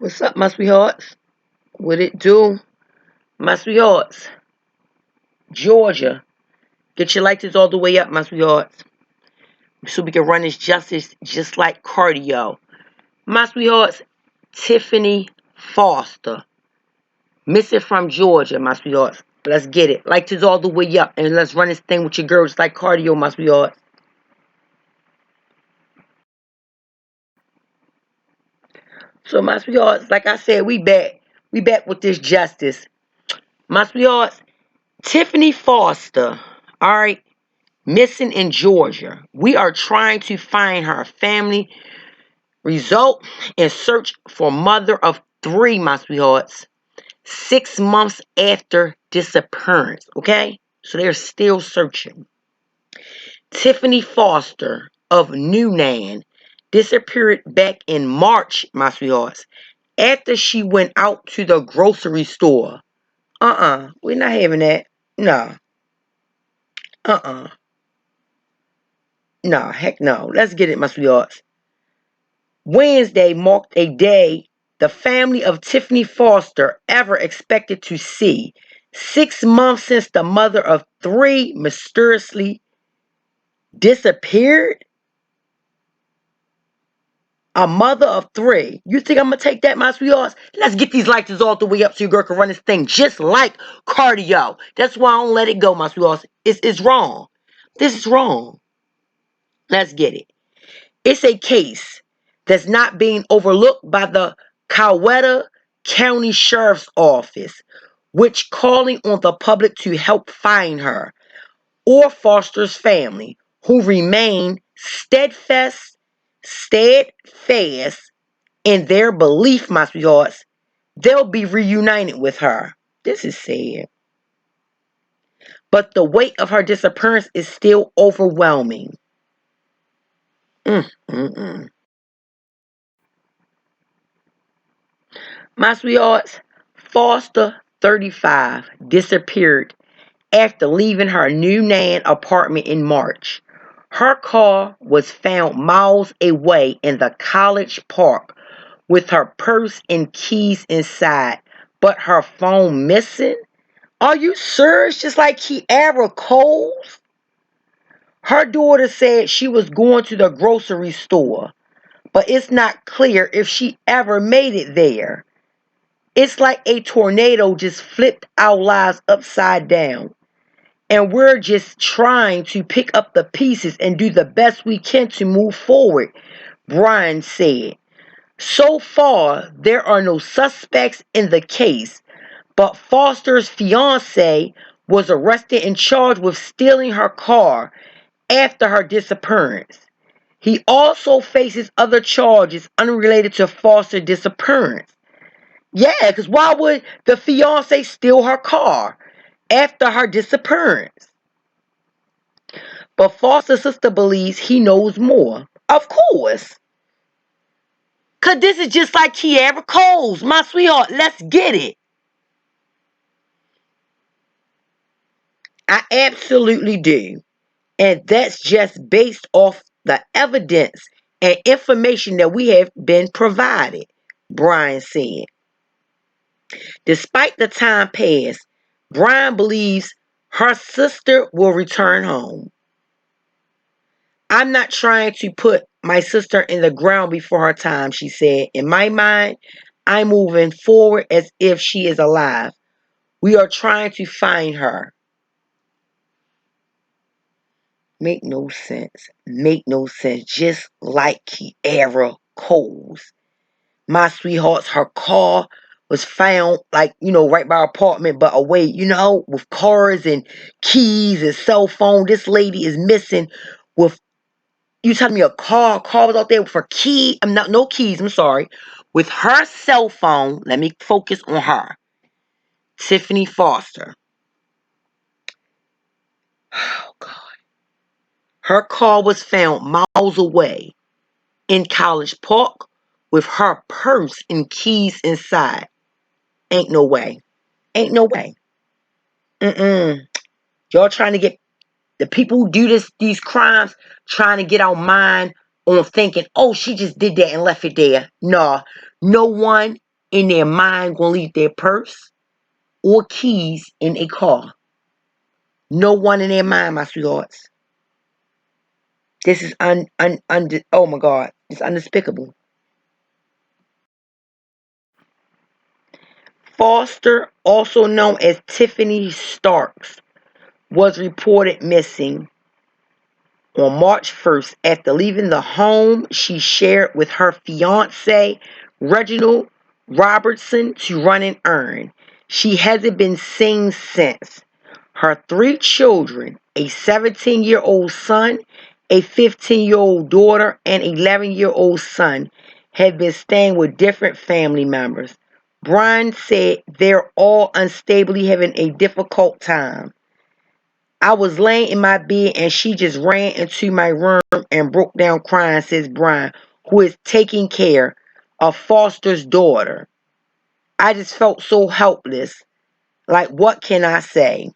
What's up, my sweethearts? What it do? My sweethearts. Georgia. Get your lights all the way up, my sweethearts. So we can run this justice just like cardio. My sweethearts, Tiffany Foster. Missing from Georgia, my sweethearts. Let's get it. Lights all the way up. And let's run this thing with your girl just like cardio, my sweethearts. So, my sweethearts, like I said, we back. We back with this justice. My sweethearts, Tiffany Foster. All right. Missing in Georgia. We are trying to find her family. Result in search for mother of three, my sweethearts. 6 months after disappearance. Okay? So they're still searching. Tiffany Foster of Newnan disappeared back in March, my sweethearts, after she went out to the grocery store. We're not having that. No. Uh-uh. No, heck no. Let's get it, my sweethearts. Wednesday marked a day the family of Tiffany Foster ever expected to see. 6 months since the mother of three mysteriously disappeared. A mother of three. You think I'm going to take that, my sweethearts? Let's get these lights all the way up so your girl can run this thing just like cardio. That's why I don't let it go, my sweethearts. It's wrong. This is wrong. Let's get it. It's a case that's not being overlooked by the Coweta County Sheriff's Office, which calling on the public to help find her or Foster's family, who remain steadfast in their belief, my sweethearts, they'll be reunited with her. This is sad. But the weight of her disappearance is still overwhelming. Mm-mm-mm. My sweethearts, Foster, 35, disappeared after leaving her Newnan apartment in March. Her car was found miles away in the College Park with her purse and keys inside, but her phone missing? Are you sure it's just like KIERRA Coles? Her daughter said she was going to the grocery store, but it's not clear if she ever made it there. It's like a tornado just flipped our lives upside down. And we're just trying to pick up the pieces and do the best we can to move forward, Brian said. So far, there are no suspects in the case, but Foster's fiance was arrested and charged with stealing her car after her disappearance. He also faces other charges unrelated to Foster's disappearance. Yeah, because why would the fiance steal her car after her disappearance? But Foster's sister believes he knows more. Of course. Because this is just like KIERRA Coles. My sweetheart, let's get it. I absolutely do. And that's just based off the evidence and information that we have been provided, Brian said. Despite the time passed, Brian believes her sister will return home. I'm not trying to put my sister in the ground before her time, she said. In my mind, I'm moving forward as if she is alive. We are trying to find her. Make no sense. Make no sense. Just like KIERRA Coles. My sweethearts, her car was found, like, right by her apartment, but away, with cars and keys and cell phone. This lady is missing with, you telling me a car was out there with her key, no keys, I'm sorry, with her cell phone. Let me focus on her. Tiffany Foster. Oh, God. Her car was found miles away in College Park with her purse and keys inside. Ain't no way. Ain't no way. Y'all trying to get the people who do these crimes, trying to get our mind on thinking, oh, she just did that and left it there. Nah, no one in their mind gonna leave their purse or keys in a car. No one in their mind, my sweethearts. This is oh my God, it's undespicable. Foster, also known as Tiffany Starks, was reported missing on March 1st after leaving the home she shared with her fiance, Reginald Robertson, to run an errand. She hasn't been seen since. Her three children, a 17-year-old son, a 15-year-old daughter, and an 11-year-old son, have been staying with different family members. Brian said they're all unstably having a difficult time. I was laying in my bed and she just ran into my room and broke down crying, says Brian, who is taking care of Foster's daughter. I just felt so helpless. Like, what can I say?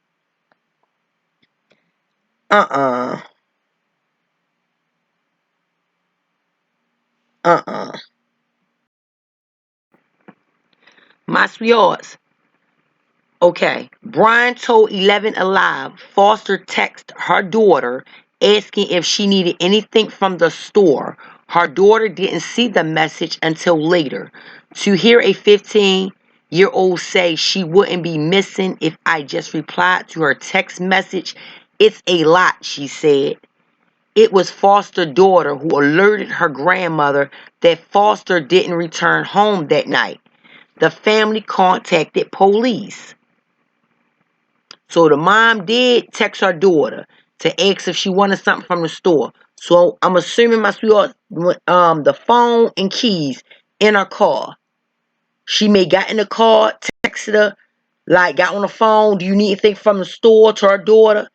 Uh-uh. Uh-uh. My sweethearts. Okay. Brian told 11 Alive Foster texted her daughter asking if she needed anything from the store. Her daughter didn't see the message until later. To hear a 15-year-old say she wouldn't be missing if I just replied to her text message, it's a lot, she said. It was Foster's daughter who alerted her grandmother that Foster didn't return home that night. The family contacted police. So the mom did text her daughter to ask if she wanted something from the store. So I'm assuming my sweetheart, the phone and keys in her car. She may got in the car, texted her, like got on the phone. Do you need anything from the store to her daughter?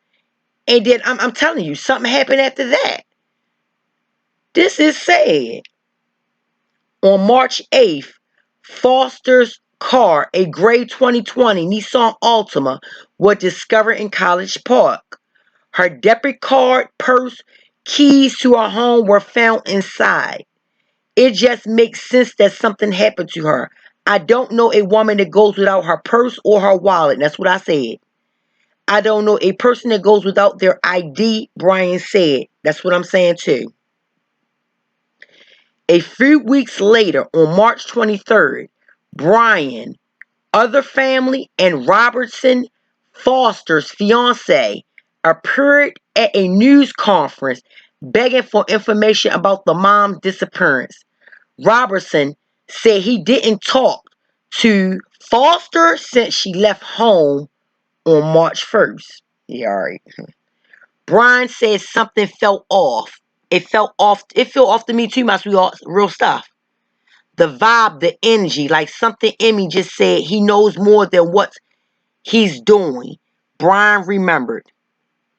And then I'm telling you, something happened after that. This is sad. On March 8th, Foster's car, a gray 2020 Nissan Altima, was discovered in College Park. Her debit card, purse, keys to her home were found inside. It just makes sense that something happened to her. I don't know a woman that goes without her purse or her wallet. That's what I said. I don't know a person that goes without their ID, Brian said. That's what I'm saying too. A few weeks later, on March 23rd, Brian, other family, and Robertson Foster's fiance appeared at a news conference begging for information about the mom's disappearance. Robertson said he didn't talk to Foster since she left home on March 1st. Yeah, all right. Brian said something felt off. It felt off. It felt off to me too, my sweetheart. Real stuff. The vibe, the energy, like something in me just said he knows more than what he's doing. Brian remembered.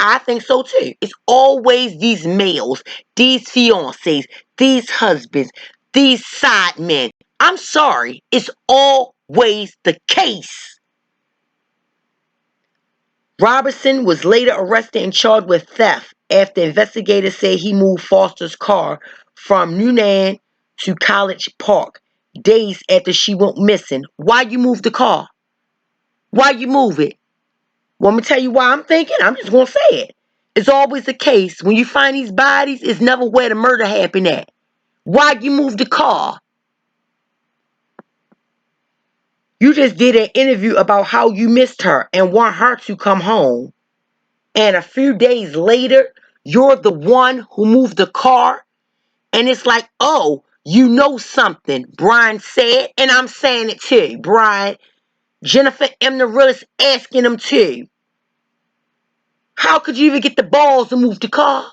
I think so too. It's always these males, these fiancés, these husbands, these side men. I'm sorry, it's always the case. Robertson was later arrested and charged with theft after investigators say he moved Foster's car from Newnan to College Park days after she went missing. Why you move the car? Why you move it? Want me to tell you why I'm thinking? I'm just going to say it. It's always the case. When you find these bodies, it's never where the murder happened at. Why you move the car? You just did an interview about how you missed her and want her to come home. And a few days later, you're the one who moved the car. And it's like, oh, you know something, Brian said. And I'm saying it too, Brian. Jennifer M. the realist asking him too. How could you even get the balls to move the car?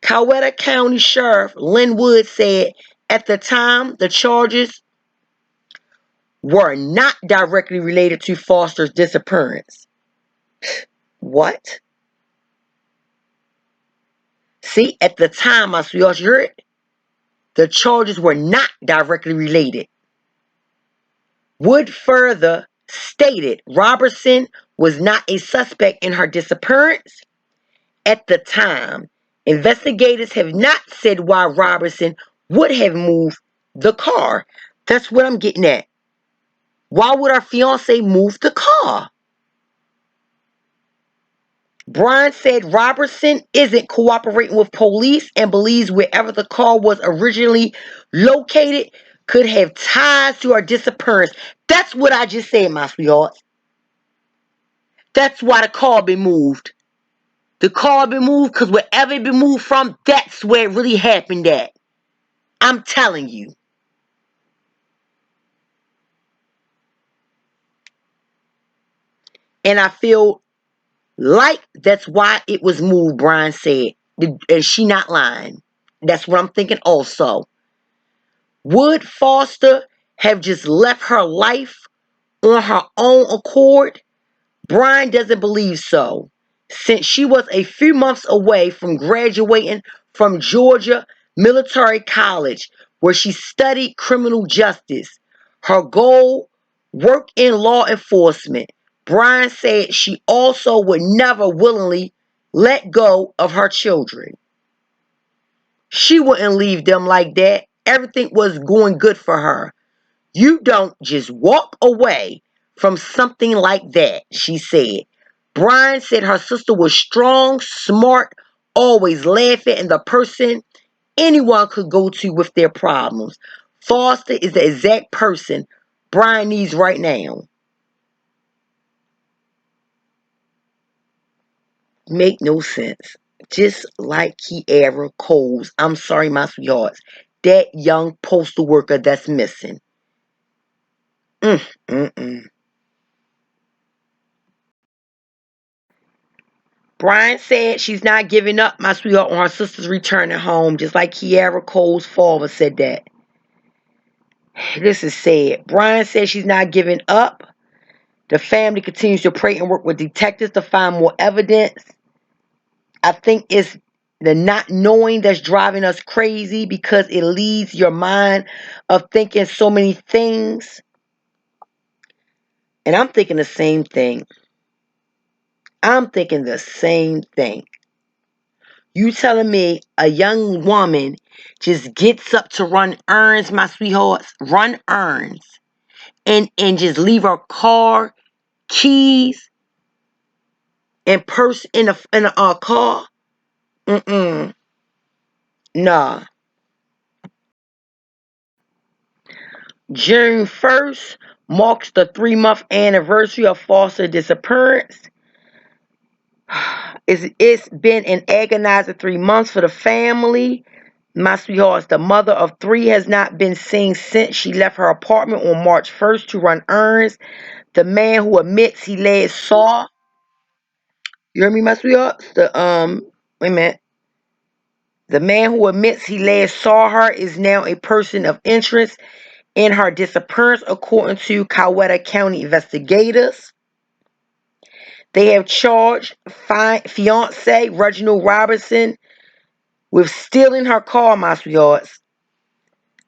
Coweta County Sheriff Lynn Wood said at the time the charges were not directly related to Foster's disappearance. What? See, at the time, my sweetheart, you heard, the charges were not directly related. Wood further stated Robertson was not a suspect in her disappearance at the time. Investigators have not said why Robertson would have moved the car. That's what I'm getting at. Why would our fiance move the car? Brian said Robertson isn't cooperating with police and believes wherever the car was originally located could have ties to our disappearance. That's what I just said, my sweetheart. That's why the car been moved. The car been moved because wherever it been moved from, that's where it really happened at. I'm telling you. And I feel like that's why it was moved, Brian said. And she not lying. That's what I'm thinking also. Would Foster have just left her life on her own accord? Brian doesn't believe so, since she was a few months away from graduating from Georgia Military College, where she studied criminal justice. Her goal, work in law enforcement. Brian said she also would never willingly let go of her children. She wouldn't leave them like that. Everything was going good for her. You don't just walk away from something like that, she said. Brian said her sister was strong, smart, always laughing, and the person anyone could go to with their problems. Foster is the exact person Brian needs right now. Make no sense. Just like KIERRA Coles, I'm sorry, my sweethearts, that young postal worker that's missing. Mm, mm, mm. Brian said she's not giving up, my sweetheart, on her sister's returning home, just like KIERRA Cole's father said that. This is sad. Brian said she's not giving up. The family continues to pray and work with detectives to find more evidence. I think it's the not knowing that's driving us crazy because it leaves your mind of thinking so many things. And I'm thinking the same thing. I'm thinking the same thing. You telling me a young woman just gets up to run errands, my sweethearts, run errands, and just leave her car, keys, and purse in a car? Mm-mm. Nah. June 1st marks the 3-month anniversary of Foster's disappearance. It's been an agonizing 3 months for the family. My sweethearts, the mother of 3 has not been seen since she left her apartment on March 1st to run errands. The man who admits he last saw, you hear me, my sweethearts? Wait a minute. The man who admits he last saw her is now a person of interest in her disappearance, according to Coweta County investigators. They have charged fiance Reginald Robertson with stealing her car, my sweethearts.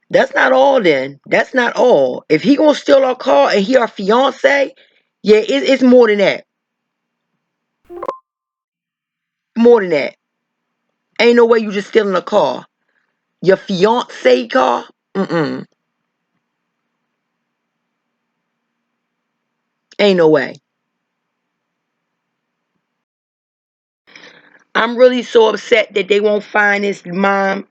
That's not all then. That's not all. If he gonna steal her car and he her fiance, yeah, it's more than that. More than that. Ain't no way you just stealing a car. Your fiance car? Mm-mm. Ain't no way. I'm really so upset that they won't find his mom.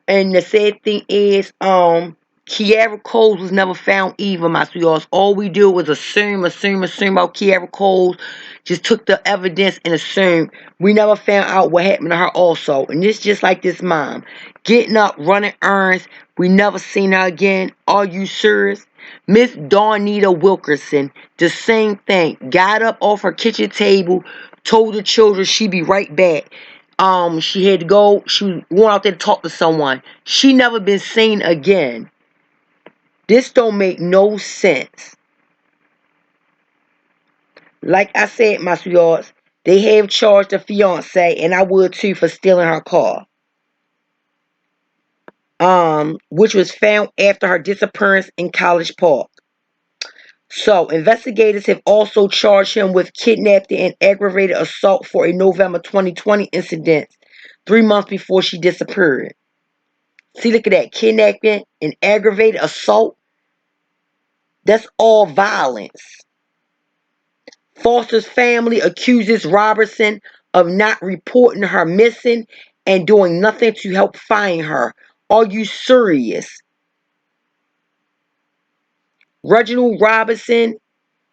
And the sad thing is, KIERRA Coles was never found either, my sweethearts. All we do was assume about KIERRA Coles. Just took the evidence and assumed. We never found out what happened to her also. And this just like this mom. Getting up, running errands. We never seen her again. Are you serious? Miss Darnita Wilkerson, the same thing. Got up off her kitchen table, told the children she'd be right back. She had to go. She went out there to talk to someone. She never been seen again. This don't make no sense. Like I said, my sweethearts, they have charged the fiance, and I would too, for stealing her car. Which was found after her disappearance in College Park. So, investigators have also charged him with kidnapping and aggravated assault for a November 2020 incident, 3 months before she disappeared. See, look at that. Kidnapping and aggravated assault. That's all violence. Foster's family accuses Robertson of not reporting her missing and doing nothing to help find her. Are you serious? Reginald Robinson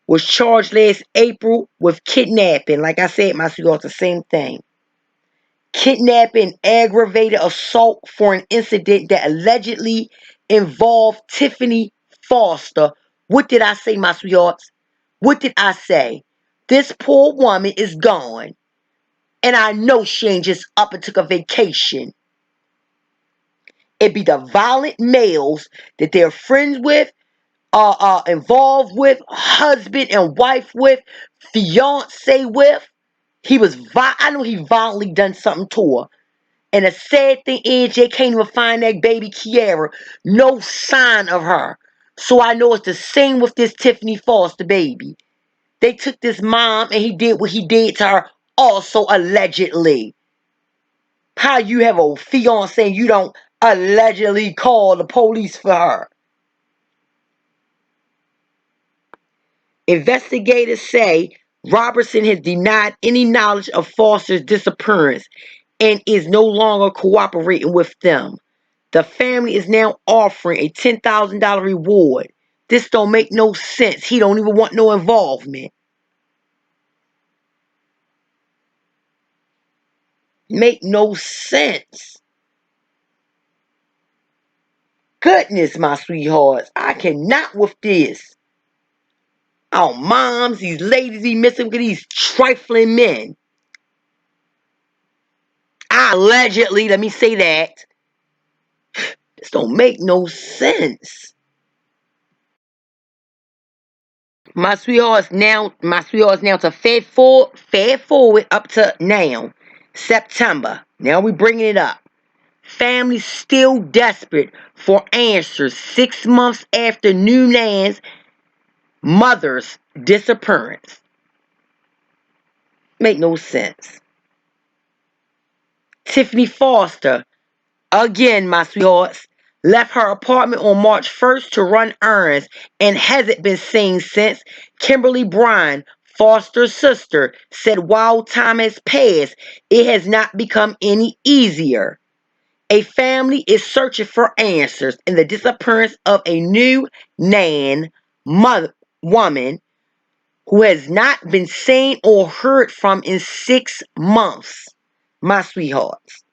was charged last April with kidnapping. Like I said, my sweetheart, the same thing. Kidnapping, aggravated assault for an incident that allegedly involved Tiffany Foster. What did I say, my sweethearts? What did I say? This poor woman is gone. And I know she ain't just up and took a vacation. It be the violent males that they're friends with, involved with, husband and wife with, fiance with. I know he violently done something to her. And the sad thing is, they can't even find that baby KIERRA. No sign of her. So I know it's the same with this Tiffany Foster baby. They took this mom and he did what he did to her, also allegedly. How you have a fiance and you don't allegedly call the police for her? Investigators say Robertson has denied any knowledge of Foster's disappearance and is no longer cooperating with them. The family is now offering a $10,000 reward. This don't make no sense. He don't even want no involvement. Make no sense. Goodness, my sweethearts. I cannot with this. Oh, moms, these ladies be missing with these trifling men. Allegedly, let me say that. This don't make no sense. My sweethearts now to fast forward up to now, September. Now we bringing it up. Families still desperate for answers 6 months after New Nan's mother's disappearance. Make no sense. Tiffany Foster, again, my sweethearts, left her apartment on March 1st to run errands and hasn't been seen since. Kimberly Bryan, Foster's sister, said while time has passed, it has not become any easier. A family is searching for answers in the disappearance of a new Nan woman who has not been seen or heard from in 6 months. My sweethearts.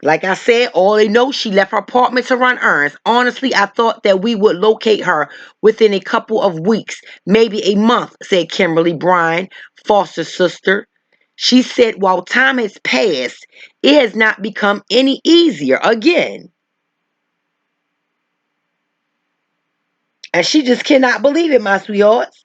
Like I said, all they know, she left her apartment to run errands. Honestly, I thought that we would locate her within a couple of weeks, maybe a month, said Kimberly Bryan, Foster's sister. She said while time has passed, it has not become any easier again. And she just cannot believe it, my sweethearts.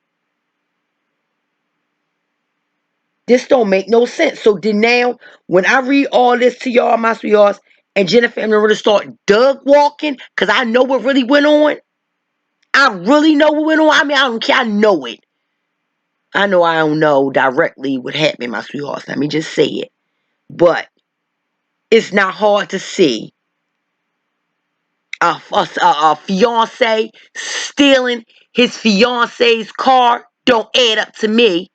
This don't make no sense. So then now, when I read all this to y'all, my sweethearts, and Jennifer and Marissa start dog walking, because I know what really went on. I really know what went on. I mean, I don't care. I know it. I know I don't know directly what happened, my sweethearts. Let me just say it. But it's not hard to see a fiance stealing his fiance's car. Don't add up to me.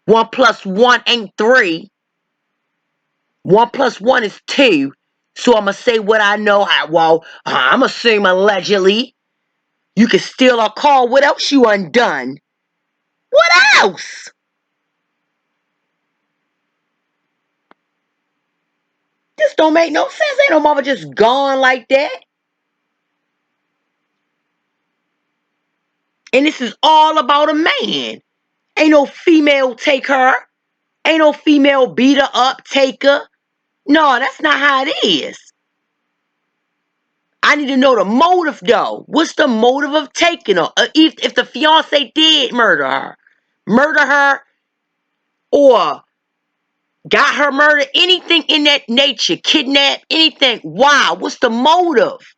1 + 1 ain't 3. 1 + 1 is 2. So I'm going to say what I know. I'm assuming allegedly. You can steal a car. What else you undone? What else? This don't make no sense. Ain't no mother just gone like that. And this is all about a man. Ain't no female take her. Ain't no female beat her up, take her. No, that's not how it is. I need to know the motive, though. What's the motive of taking her? If the fiance did murder her, or got her murdered, anything in that nature, kidnap, anything. Why? What's the motive?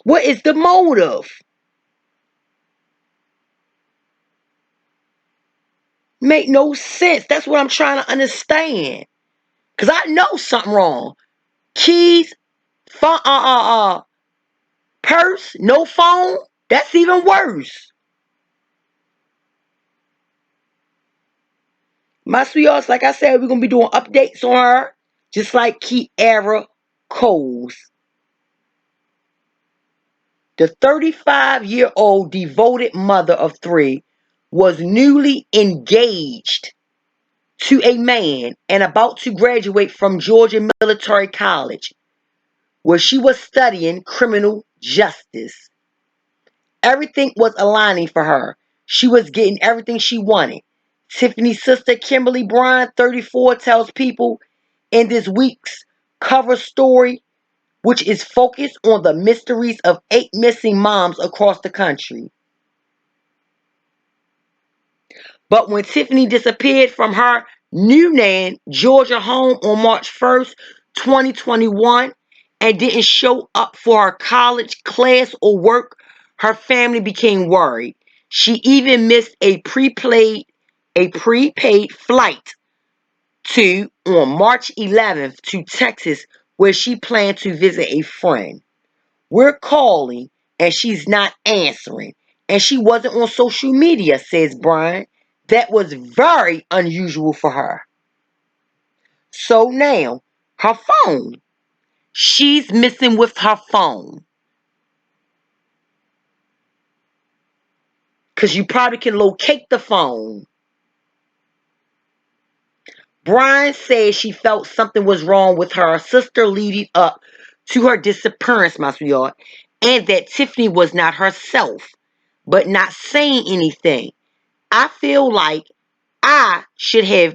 What is the motive? Make no sense. That's what I'm trying to understand. Because I know something wrong. Keys Purse, no phone. That's even worse. My sweethearts, like I said, we're gonna be doing updates on her, just like KIERRA Coles. The 35-year-old devoted mother of three was newly engaged to a man and about to graduate from Georgia Military College, where she was studying criminal justice. Everything was aligning for her. She was getting everything she wanted. Tiffany's sister, Kimberly Bryan, 34, tells people in this week's cover story, which is focused on the mysteries of 8 missing moms across the country. But when Tiffany disappeared from her Newnan, Georgia home on March 1st, 2021, and didn't show up for her college class or work, her family became worried. She even missed a prepaid flight on March 11th to Texas, where she planned to visit a friend. We're calling and she's not answering. And she wasn't on social media, says Brian. That was very unusual for her. So now, her phone. She's missing with her phone. Because you probably can locate the phone. Brian says she felt something was wrong with her sister leading up to her disappearance, my sweetheart, and that Tiffany was not herself, but not saying anything. I feel like I should have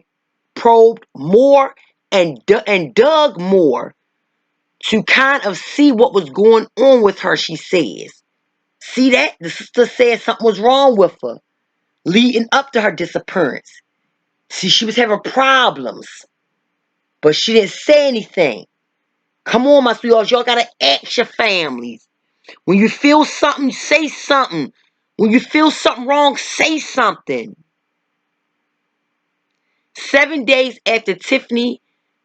probed more and dug more to kind of see what was going on with her, she says. See that? The sister said something was wrong with her leading up to her disappearance. See, she was having problems, but she didn't say anything. Come on, my sweethearts, y'all gotta ask your families. When you feel something, say something. When you feel something wrong, say something. 7 days after Tiffany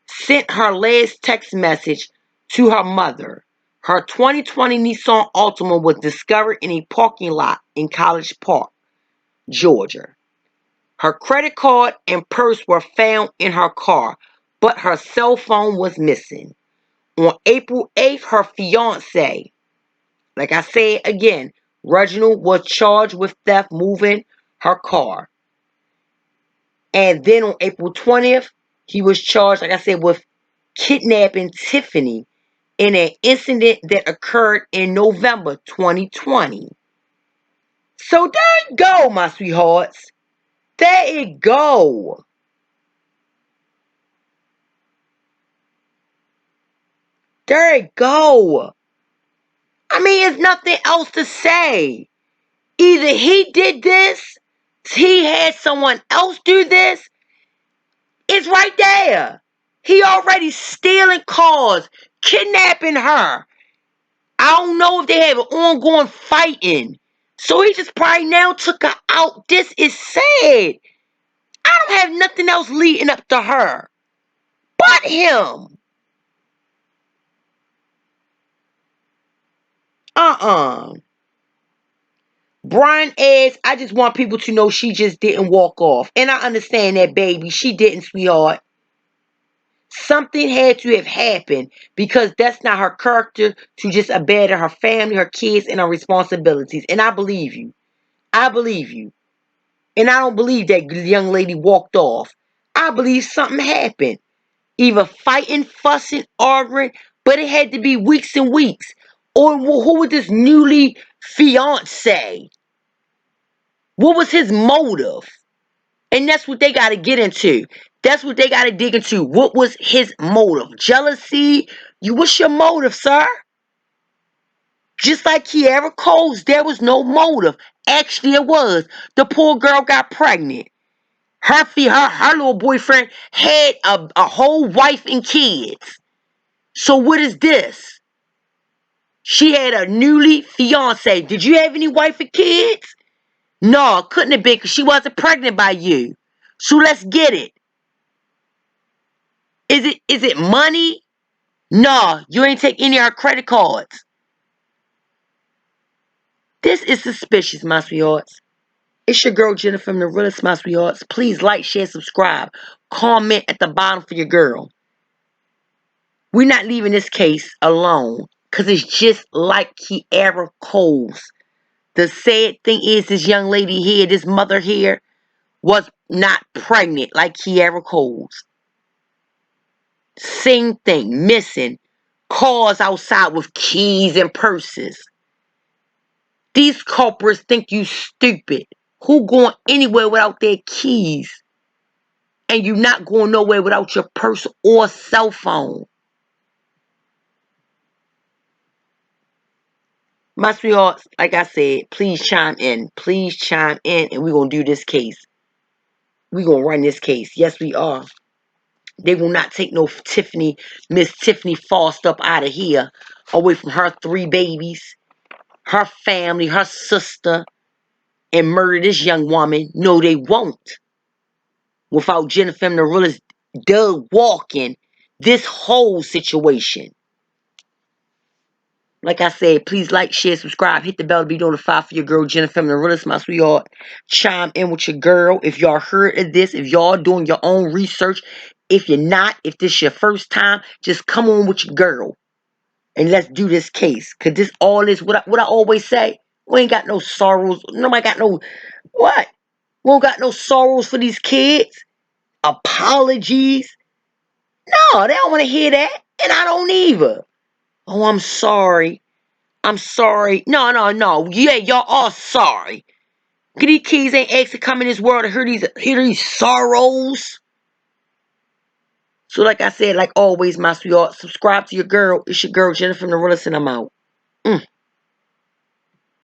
sent her last text message to her mother, her 2020 Nissan Altima was discovered in a parking lot in College Park, Georgia. Her credit card and purse were found in her car, but her cell phone was missing. On April 8th, her fiance, like I said again, Reginald, was charged with theft moving her car. And then on April 20th, he was charged, like I said, with kidnapping Tiffany in an incident that occurred in November 2020. So there you go, my sweethearts. There you go. There you go. I mean, there's nothing else to say. Either he did this, he had someone else do this. It's right there. He already stealing cars, kidnapping her. I don't know if they have an ongoing fighting. So he just probably now took her out. This is sad. I don't have nothing else leading up to her but him. Brian adds, I just want people to know she just didn't walk off. And I understand that, baby. She didn't, sweetheart. Something had to have happened because that's not her character to just abandon her family, her kids, and her responsibilities. And I believe you. I believe you. And I don't believe that young lady walked off. I believe something happened. Either fighting, fussing, arguing, but it had to be weeks and weeks. Or who was this newly fiance? What was his motive? And that's what they got to get into. That's what they got to dig into. What was his motive? Jealousy? What's your motive, sir? Just like KIERRA Coles, there was no motive. Actually, it was. The poor girl got pregnant. Her little boyfriend had a whole wife and kids. So what is this? She had a newly fiance. Did you have any wife and kids? No, couldn't have been because she wasn't pregnant by you. So let's get it. Is it money? No, you ain't take any of her credit cards. This is suspicious, my sweethearts. It's your girl Jennifer from the Realest, my sweethearts. Please like, share, subscribe. Comment at the bottom for your girl. We're not leaving this case alone because it's just like KIERRA Coles. The sad thing is this young lady here, this mother here, was not pregnant like KIERRA Coles. Same thing, missing. Cars outside with keys and purses. These culprits think you stupid. Who going anywhere without their keys? And you not going nowhere without your purse or cell phone. My sweethearts, like I said, please chime in. Please chime in and we're going to do this case. We're going to run this case. Yes, we are. They will not take no Tiffany, Miss Tiffany Foster up out of here, away from her 3 babies, her family, her sister, and murder this young woman. No, they won't. Without Jennifer and the realest Doug walking this whole situation. Like I said, please like, share, subscribe, hit the bell to be notified for your girl Jennifer and the realest, my sweetheart. Chime in with your girl. If y'all heard of this, if y'all doing your own research, if you're not, if this your first time, just come on with your girl. And let's do this case. Cause this all is what I always say. We ain't got no sorrows. Nobody got no what? We don't got no sorrows for these kids. Apologies. No, they don't want to hear that. And I don't either. Oh, I'm sorry. I'm sorry. No, no, no. Yeah, y'all are sorry. These kids ain't asked to come in this world to hear these sorrows. So like I said, like always, my sweetheart, subscribe to your girl. It's your girl, Jennifer from the Realest, and I'm out.